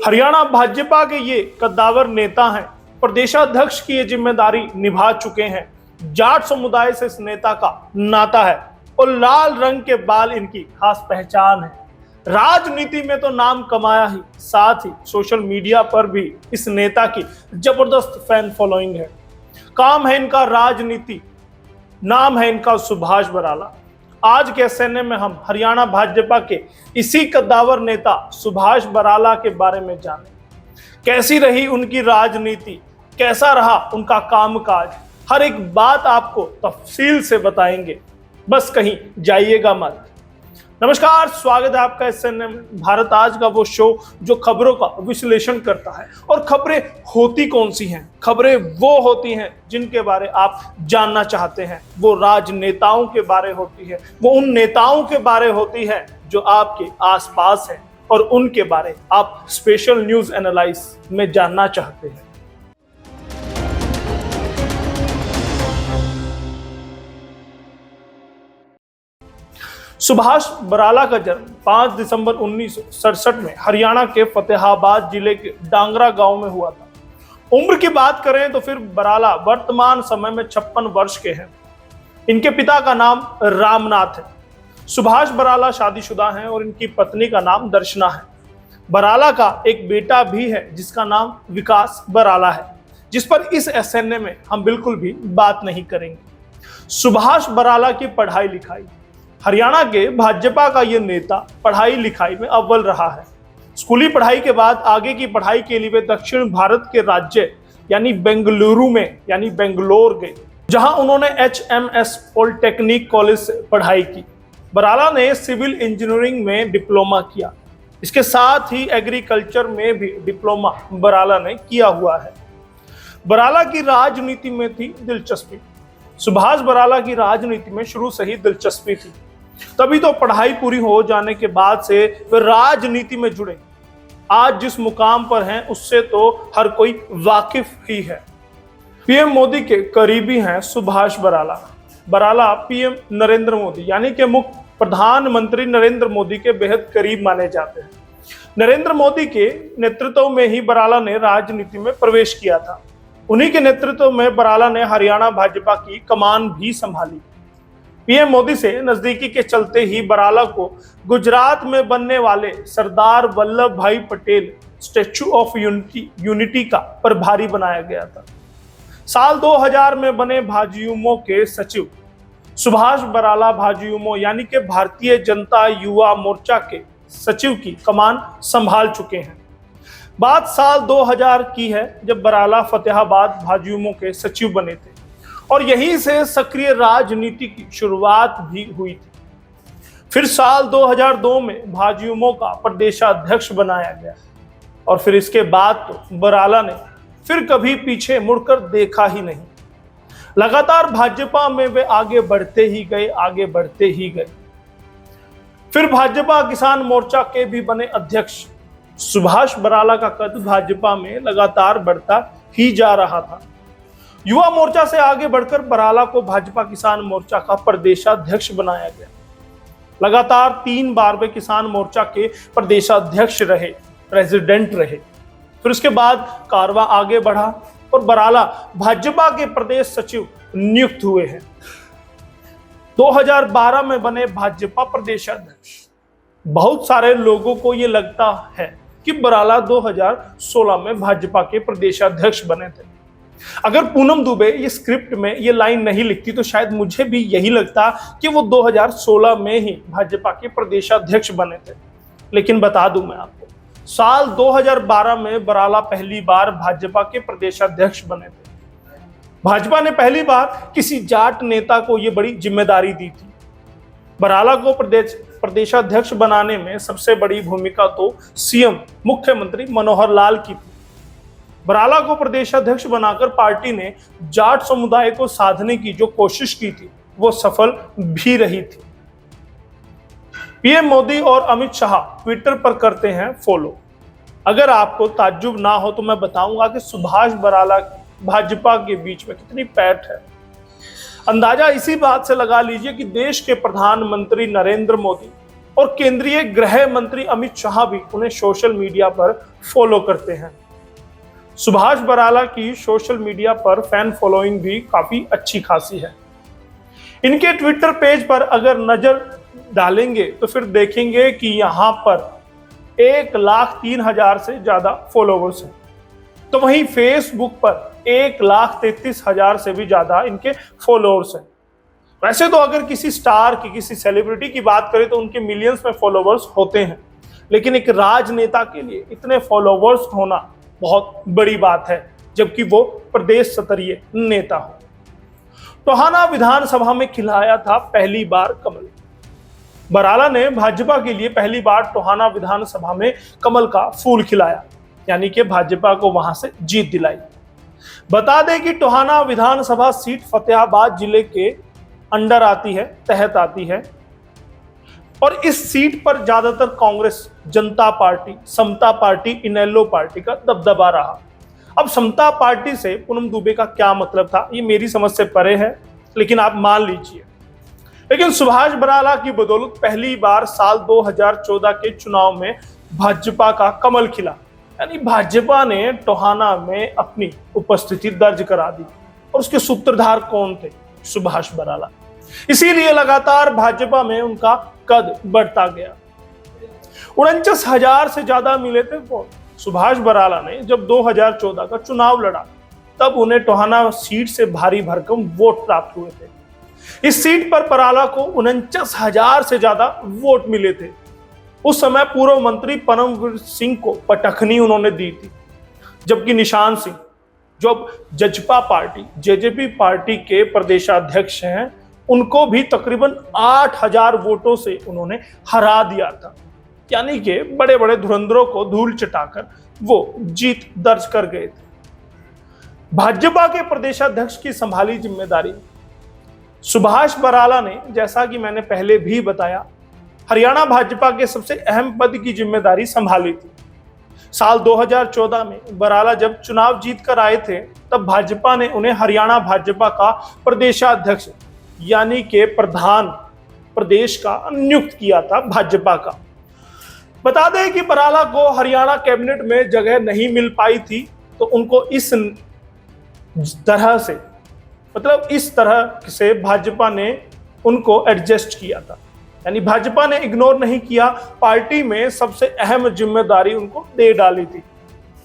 हरियाणा भाजपा के ये कद्दावर नेता हैं, प्रदेशाध्यक्ष की ये जिम्मेदारी निभा चुके हैं। जाट समुदाय से इस नेता का नाता है और लाल रंग के बाल इनकी खास पहचान है। राजनीति में तो नाम कमाया ही, साथ ही सोशल मीडिया पर भी इस नेता की जबरदस्त फैन फॉलोइंग है। काम है इनका राजनीति, नाम है इनका सुभाष बराला। आज के एसएनए में हम हरियाणा भाजपा के इसी कद्दावर नेता सुभाष बराला के बारे में जानें। कैसी रही उनकी राजनीति, कैसा रहा उनका कामकाज, हर एक बात आपको तफसील से बताएंगे, बस कहीं जाइएगा मत। नमस्कार, स्वागत है आपका एसएनए में। भारत आज का वो शो जो खबरों का विश्लेषण करता है। और खबरें होती कौन सी हैं? खबरें वो होती हैं जिनके बारे आप जानना चाहते हैं। वो राजनेताओं के बारे होती है, वो उन नेताओं के बारे होती है जो आपके आसपास हैं और उनके बारे आप स्पेशल न्यूज एनालाइज में जानना चाहते हैं। सुभाष बराला का जन्म 5 दिसंबर 1967 में हरियाणा के फतेहाबाद जिले के डांगरा गांव में हुआ था। उम्र की बात करें तो फिर बराला वर्तमान समय में 56 वर्ष के हैं। इनके पिता का नाम रामनाथ है। सुभाष बराला शादीशुदा हैं और इनकी पत्नी का नाम दर्शना है। बराला का एक बेटा भी है जिसका नाम विकास बराला है, जिस पर इस एसएनए में हम बिल्कुल भी बात नहीं करेंगे। सुभाष बराला की पढ़ाई लिखाई, हरियाणा के भाजपा का ये नेता पढ़ाई लिखाई में अव्वल रहा है। स्कूली पढ़ाई के बाद आगे की पढ़ाई के लिए वे दक्षिण भारत के राज्य यानी बेंगलुरु में यानी बेंगलोर गए, जहां उन्होंने HMS पॉलिटेक्निक कॉलेज से पढ़ाई की। बराला ने सिविल इंजीनियरिंग में डिप्लोमा किया। इसके साथ ही एग्रीकल्चर में भी डिप्लोमा बराला ने किया हुआ है। बराला की राजनीति में थी दिलचस्पी। सुभाष बराला की राजनीति में शुरू से ही दिलचस्पी थी, तभी तो पढ़ाई पूरी हो जाने के बाद से वे राजनीति में जुड़े। आज जिस मुकाम पर हैं उससे तो हर कोई वाकिफ ही है। पीएम मोदी के करीबी हैं सुभाष बराला। बराला पीएम नरेंद्र मोदी यानी कि मुख्य प्रधानमंत्री नरेंद्र मोदी के बेहद करीब माने जाते हैं। नरेंद्र मोदी के नेतृत्व में ही बराला ने राजनीति में प्रवेश किया था। उन्हीं के नेतृत्व में बराला ने हरियाणा भाजपा की कमान भी संभाली। पीएम मोदी से नजदीकी के चलते ही बराला को गुजरात में बनने वाले सरदार वल्लभ भाई पटेल स्टैच्यू ऑफ यूनिटी का प्रभारी बनाया गया था। साल 2000 में बने भाजयुमो के सचिव सुभाष बराला भाजयुमो यानी कि भारतीय जनता युवा मोर्चा के सचिव की कमान संभाल चुके हैं। बात साल 2000 की है जब बराला फतेहाबाद भाजयुमो के सचिव बने थे और यहीं से सक्रिय राजनीति की शुरुआत भी हुई थी। फिर साल 2002 में भाजयुमो का प्रदेशाध्यक्ष बनाया गया और फिर इसके बाद तो बराला ने फिर कभी पीछे मुड़कर देखा ही नहीं। लगातार भाजपा में वे आगे बढ़ते ही गए। फिर भाजपा किसान मोर्चा के भी बने अध्यक्ष। सुभाष बराला का कद भाजपा में लगातार बढ़ता ही जा रहा था। युवा मोर्चा से आगे बढ़कर बराला को भाजपा किसान मोर्चा का प्रदेशाध्यक्ष बनाया गया। लगातार 3 बार वे किसान मोर्चा के प्रदेशाध्यक्ष रहे, प्रेसिडेंट रहे। फिर उसके बाद कारवां आगे बढ़ा और बराला भाजपा के प्रदेश सचिव नियुक्त हुए हैं। 2012 में बने भाजपा प्रदेशाध्यक्ष। बहुत सारे लोगों को ये लगता है कि बराला 2016 में भाजपा के प्रदेशाध्यक्ष बने थे। अगर पूनम दुबे ये स्क्रिप्ट में ये लाइन नहीं लिखती तो शायद मुझे भी यही लगता कि वो 2016 में ही भाजपा के प्रदेशाध्यक्ष बने थे। लेकिन बता दूं मैं आपको, साल 2012 में बराला पहली बार भाजपा के प्रदेशाध्यक्ष बने थे। भाजपा ने पहली बार किसी जाट नेता को ये बड़ी जिम्मेदारी दी थी। बराला को प्रदेशाध्यक्ष बनाने में सबसे बड़ी भूमिका तो सीएम मुख्यमंत्री मनोहर लाल की थी। बराला को प्रदेशाध्यक्ष बनाकर पार्टी ने जाट समुदाय को साधने की जो कोशिश की थी वो सफल भी रही थी। पीएम मोदी और अमित शाह ट्विटर पर करते हैं फॉलो। अगर आपको ताज्जुब ना हो तो मैं बताऊंगा कि सुभाष बराला भाजपा के बीच में कितनी पैठ है। अंदाजा इसी बात से लगा लीजिए कि देश के प्रधानमंत्री नरेंद्र मोदी और केंद्रीय गृह मंत्री अमित शाह भी उन्हें सोशल मीडिया पर फॉलो करते हैं। सुभाष बराला की सोशल मीडिया पर फैन फॉलोइंग भी काफी अच्छी खासी है। इनके ट्विटर पेज पर अगर नजर डालेंगे तो फिर देखेंगे कि यहां पर 1,03,000 से ज्यादा फॉलोवर्स हैं। तो वहीं फेसबुक पर 1,33,000 से भी ज्यादा इनके फॉलोअर्स हैं। वैसे तो अगर किसी स्टार की, किसी सेलिब्रिटी की बात करें तो उनके मिलियंस में फॉलोवर्स होते हैं, लेकिन एक राजनेता के लिए इतने फॉलोवर्स होना बहुत बड़ी बात है, जबकि वो प्रदेश स्तरीय नेता हो। टोहाना विधानसभा में खिलाया था पहली बार कमल। बराला ने भाजपा के लिए पहली बार टोहाना विधानसभा में कमल का फूल खिलाया, यानी कि भाजपा को वहां से जीत दिलाई। बता दें कि टोहाना विधानसभा सीट फतेहाबाद जिले के अंडर आती है, तहत आती है, और इस सीट पर ज्यादातर कांग्रेस, जनता पार्टी, समता पार्टी, इनेलो पार्टी का दबदबा रहा। अब समता पार्टी से पूनम दुबे का क्या मतलब था, ये मेरी समझ से परे है, लेकिन आप मान लीजिए। लेकिन सुभाष बराला की बदौलत पहली बार साल 2014 के चुनाव में भाजपा का कमल खिला, यानी भाजपा ने टोहाना में अपनी उपस्थिति दर्ज करा दी। और उसके सूत्रधार कौन थे? सुभाष बराला। इसीलिए लगातार भाजपा में उनका कद बढ़ता गया। 49,000 से ज्यादा मिले थे वोट। सुभाष बराला ने जब 2014 का चुनाव लड़ा तब उन्हें टोहाना सीट से भारी भरकम वोट प्राप्त हुए थे। इस सीट पर बराला को 49,000 से ज्यादा वोट मिले थे। उस समय पूर्व मंत्री परमवीर सिंह को पटखनी उन्होंने दी थी, जबकि निशान सिंह जो जजपा पार्टी, जेजेपी पार्टी के प्रदेशाध्यक्ष हैं, उनको भी तकरीबन 8,000 वोटों से उन्होंने हरा दिया था। यानी कि बड़े बड़े धुरंधरों को धूल चटाकर वो जीत दर्ज कर गए थे। भाजपा के प्रदेशाध्यक्ष की संभाली जिम्मेदारी सुभाष बराला ने, जैसा कि मैंने पहले भी बताया, हरियाणा भाजपा के सबसे अहम पद की जिम्मेदारी संभाली थी। साल 2014 में बराला जब चुनाव जीत कर आए थे तब भाजपा ने उन्हें हरियाणा भाजपा का प्रदेशाध्यक्ष, यानी कि प्रधान प्रदेश का नियुक्त किया था भाजपा का। बता दें कि बराला को हरियाणा कैबिनेट में जगह नहीं मिल पाई थी, तो उनको इस तरह से, मतलब इस तरह से भाजपा ने उनको एडजस्ट किया था। यानी भाजपा ने इग्नोर नहीं किया, पार्टी में सबसे अहम जिम्मेदारी उनको दे डाली थी,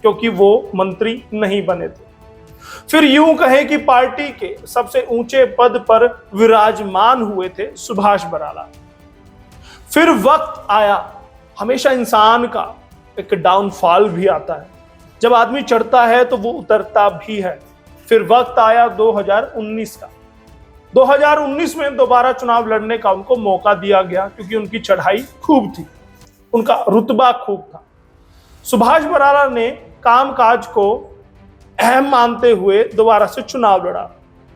क्योंकि वो मंत्री नहीं बने थे। फिर यूं कहें कि पार्टी के सबसे ऊंचे पद पर विराजमान हुए थे सुभाष बराला। फिर वक्त आया, हमेशा इंसान का एक डाउनफॉल भी आता है, जब आदमी चढ़ता है तो वो उतरता भी है। फिर वक्त आया 2019 का। 2019 में दोबारा चुनाव लड़ने का उनको मौका दिया गया, क्योंकि उनकी चढ़ाई खूब थी, उनका रुतबा खूब था। सुभाष बराला ने कामकाज को अहम मानते हुए दोबारा से चुनाव लड़ा।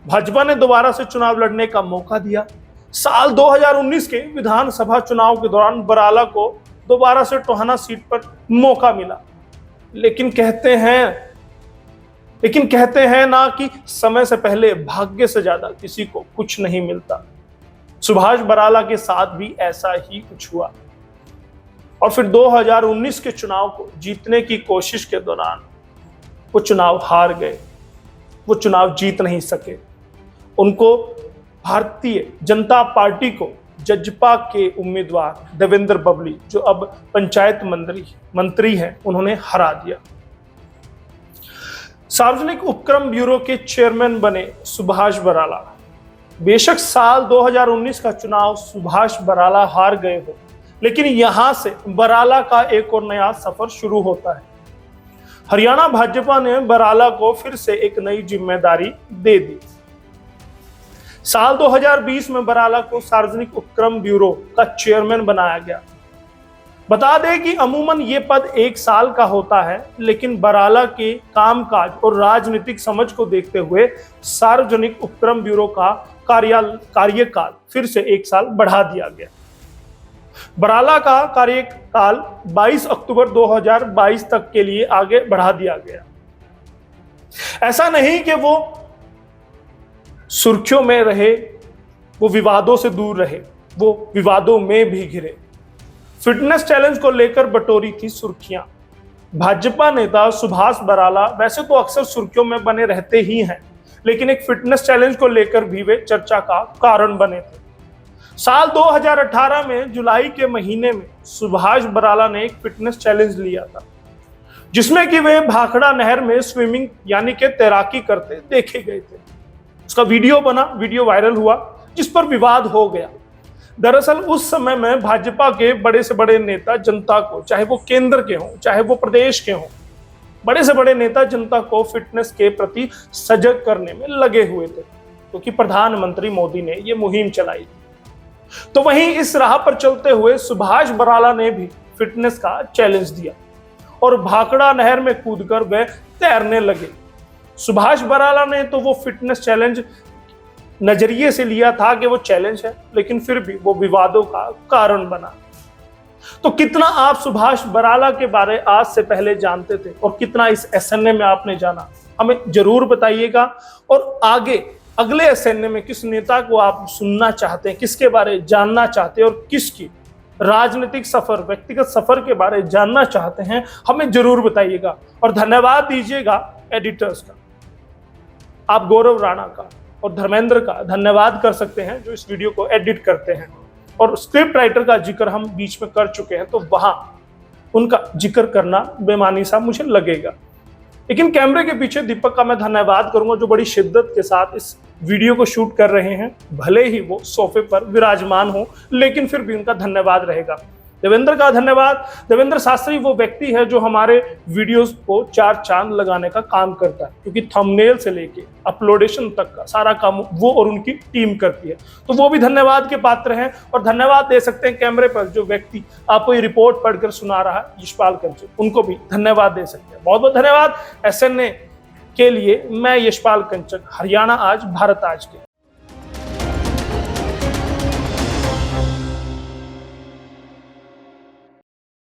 भाजपा ने दोबारा से चुनाव लड़ने का मौका दिया। साल 2019 के विधानसभा चुनाव के दौरान बराला को दोबारा से टोहाना सीट पर मौका मिला। लेकिन कहते हैं ना कि समय से पहले भाग्य से ज्यादा किसी को कुछ नहीं मिलता। सुभाष बराला के साथ भी ऐसा ही कुछ हुआ, और फिर 2019 के चुनाव को जीतने की कोशिश के दौरान वो चुनाव हार गए, वो चुनाव जीत नहीं सके। उनको भारतीय जनता पार्टी को जजपा के उम्मीदवार देवेंद्र बबली, जो अब पंचायत मंत्री हैं, उन्होंने हरा दिया। सार्वजनिक उपक्रम ब्यूरो के चेयरमैन बने सुभाष बराला। बेशक साल 2019 का चुनाव सुभाष बराला हार गए हो, लेकिन यहां से बराला का एक और नया सफर शुरू होता है। हरियाणा भाजपा ने बराला को फिर से एक नई जिम्मेदारी दे दी। साल 2020 में बराला को सार्वजनिक उपक्रम ब्यूरो का चेयरमैन बनाया गया। बता दें कि अमूमन ये पद 1 साल का होता है, लेकिन बराला के कामकाज और राजनीतिक समझ को देखते हुए सार्वजनिक उपक्रम ब्यूरो का कार्यकाल फिर से 1 साल बढ़ा दिया गया। बराला का कार्यकाल 22 अक्टूबर 2022 तक के लिए आगे बढ़ा दिया गया। ऐसा नहीं कि वो सुर्खियों में रहे, वो विवादों से दूर रहे, वो विवादों में भी घिरे। फिटनेस चैलेंज को लेकर बटोरी थी सुर्खियां। भाजपा नेता सुभाष बराला वैसे तो अक्सर सुर्खियों में बने रहते ही हैं, लेकिन एक फिटनेस चैलेंज को लेकर भी वे चर्चा का कारण बने थे। साल 2018 में जुलाई के महीने में सुभाष बराला ने एक फिटनेस चैलेंज लिया था, जिसमें कि वे भाखड़ा नहर में स्विमिंग यानी कि तैराकी करते देखे गए थे। उसका वीडियो बना, वीडियो वायरल हुआ, जिस पर विवाद हो गया। दरअसल उस समय में भाजपा के बड़े से बड़े नेता जनता को, चाहे वो केंद्र के हों चाहे वो प्रदेश के हों, बड़े से बड़े नेता जनता को फिटनेस के प्रति सजग करने में लगे हुए थे, क्योंकि प्रधानमंत्री मोदी ने ये मुहिम चलाई थी। तो वहीं इस राह पर चलते हुए सुभाष बराला ने भी फिटनेस का चैलेंज दिया और भाखड़ा नहर में कूदकर वे तैरने लगे। सुभाष बराला ने तो वो फिटनेस चैलेंज नजरिए से लिया था कि वो चैलेंज है, लेकिन फिर भी वो विवादों का कारण बना। तो कितना आप सुभाष बराला के बारे आज से पहले जानते थे और कितना इस एसएनए में आपने जाना, हमें जरूर बताइएगा। और आगे अगले एसएनए में किस नेता को आप सुनना चाहते हैं, किसके बारे जानना चाहते हैं और किसकी राजनीतिक सफर, व्यक्तिगत सफर के बारे जानना चाहते हैं, हमें जरूर बताइएगा। और धन्यवाद दीजिएगा एडिटर्स का, आप गौरव राणा का और धर्मेंद्र का धन्यवाद कर सकते हैं जो इस वीडियो को एडिट करते हैं। और स्क्रिप्ट राइटर का जिक्र हम बीच में कर चुके हैं, तो वहां उनका जिक्र करना बेमानी सा मुझे लगेगा। लेकिन कैमरे के पीछे दीपक का मैं धन्यवाद करूंगा, जो बड़ी शिद्दत के साथ इस वीडियो को शूट कर रहे हैं। भले ही वो सोफे पर विराजमान हो, लेकिन फिर भी उनका धन्यवाद रहेगा। देवेंद्र का धन्यवाद। देवेंद्र शास्त्री वो व्यक्ति है जो हमारे वीडियोस को 4 चांद लगाने का काम करता है, क्योंकि थंबनेल से लेके अपलोडेशन तक का सारा काम वो और उनकी टीम करती है। तो वो भी धन्यवाद के पात्र हैं। और धन्यवाद दे सकते हैं कैमरे पर जो व्यक्ति आपको ये रिपोर्ट पढ़कर सुना रहा है, यशपाल कंचन, उनको भी धन्यवाद दे सकते हैं। बहुत बहुत धन्यवाद एसएनए के लिए। मैं यशपाल कंचन, हरियाणा आज, भारत आज के।